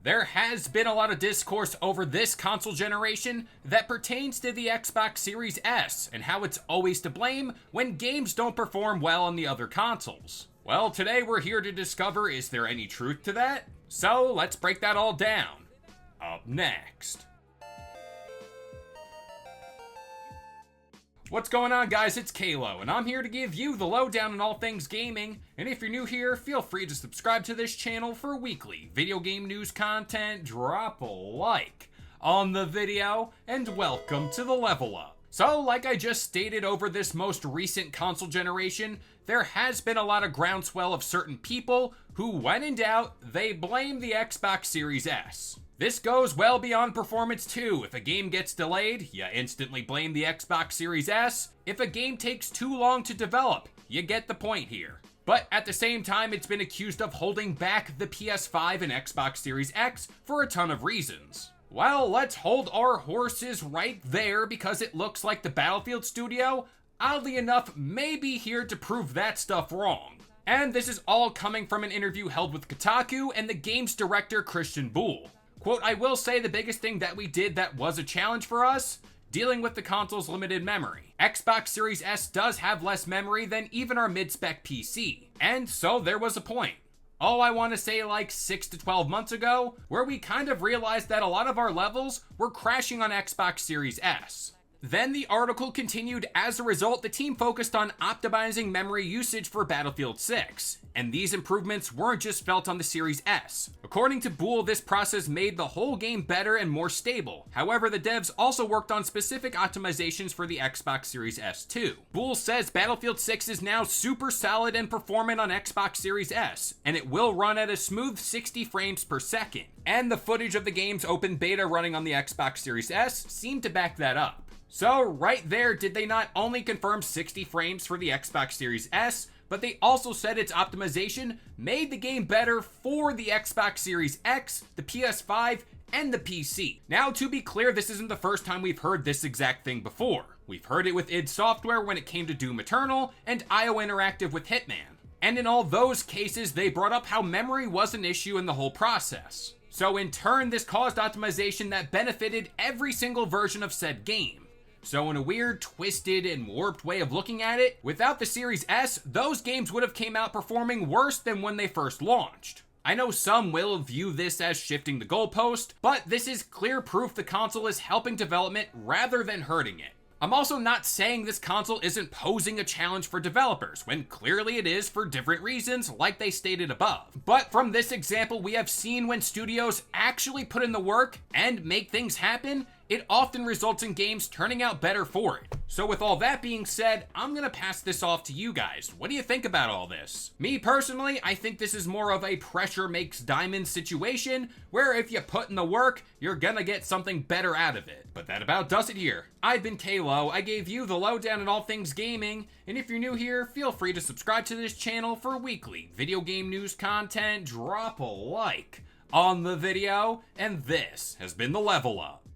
There has been a lot of discourse over this console generation that pertains to the Xbox Series S and how it's always to blame when games don't perform well on the other consoles. Well, today we're here to discover, is there any truth to that? So let's break that all down. Up next. What's going on, guys? It's Kalo, and I'm here to give you the lowdown on all things gaming. And if you're new here, feel free to subscribe to this channel for weekly video game news content. Drop a like on the video, and welcome to the Level Up. So, like I just stated, over this most recent console generation, there has been a lot of groundswell of certain people who, when in doubt, they blame the Xbox Series S. This goes well beyond performance too. If a game gets delayed, you instantly blame the Xbox Series S. If a game takes too long to develop, you get the point here. But at the same time, it's been accused of holding back the PS5 and Xbox Series X for a ton of reasons. Well, let's hold our horses right there because it looks like the Battlefield studio, oddly enough, may be here to prove that stuff wrong. And this is all coming from an interview held with Kotaku and the game's director, Christian Bull. Quote, I will say the biggest thing that we did that was a challenge for us, dealing with the console's limited memory. Xbox Series S does have less memory than even our mid-spec PC. And so there was a point. Oh, I want to say like 6 to 12 months ago, where we kind of realized that a lot of our levels were crashing on Xbox Series S. Then the article continued, as a result, the team focused on optimizing memory usage for Battlefield 6, and these improvements weren't just felt on the Series S. According to Bull, this process made the whole game better and more stable. However, the devs also worked on specific optimizations for the Xbox Series S too. Bull says Battlefield 6 is now super solid and performant on Xbox Series S, and it will run at a smooth 60 frames per second. And the footage of the game's open beta running on the Xbox Series S seemed to back that up. So right there, did they not only confirm 60 frames for the Xbox Series S, but they also said its optimization made the game better for the Xbox Series X, the PS5, and the PC. Now, to be clear, this isn't the first time we've heard this exact thing before. We've heard it with id Software when it came to Doom Eternal, and IO Interactive with Hitman. And in all those cases, they brought up how memory was an issue in the whole process. So in turn, this caused optimization that benefited every single version of said game. So in a weird, twisted, and warped way of looking at it, without the Series S, those games would have came out performing worse than when they first launched. I know some will view this as shifting the goalpost, but this is clear proof the console is helping development rather than hurting it. I'm also not saying this console isn't posing a challenge for developers, when clearly it is for different reasons, like they stated above. But from this example, we have seen when studios actually put in the work and make things happen, it often results in games turning out better for it. So with all that being said, I'm gonna pass this off to you guys. What do you think about all this? Me personally, I think this is more of a pressure makes diamonds situation, where if you put in the work, you're gonna get something better out of it. But that about does it here. I've been Kalo, I gave you the lowdown on all things gaming, and if you're new here, feel free to subscribe to this channel for weekly video game news content. Drop a like on the video, and this has been the Level Up.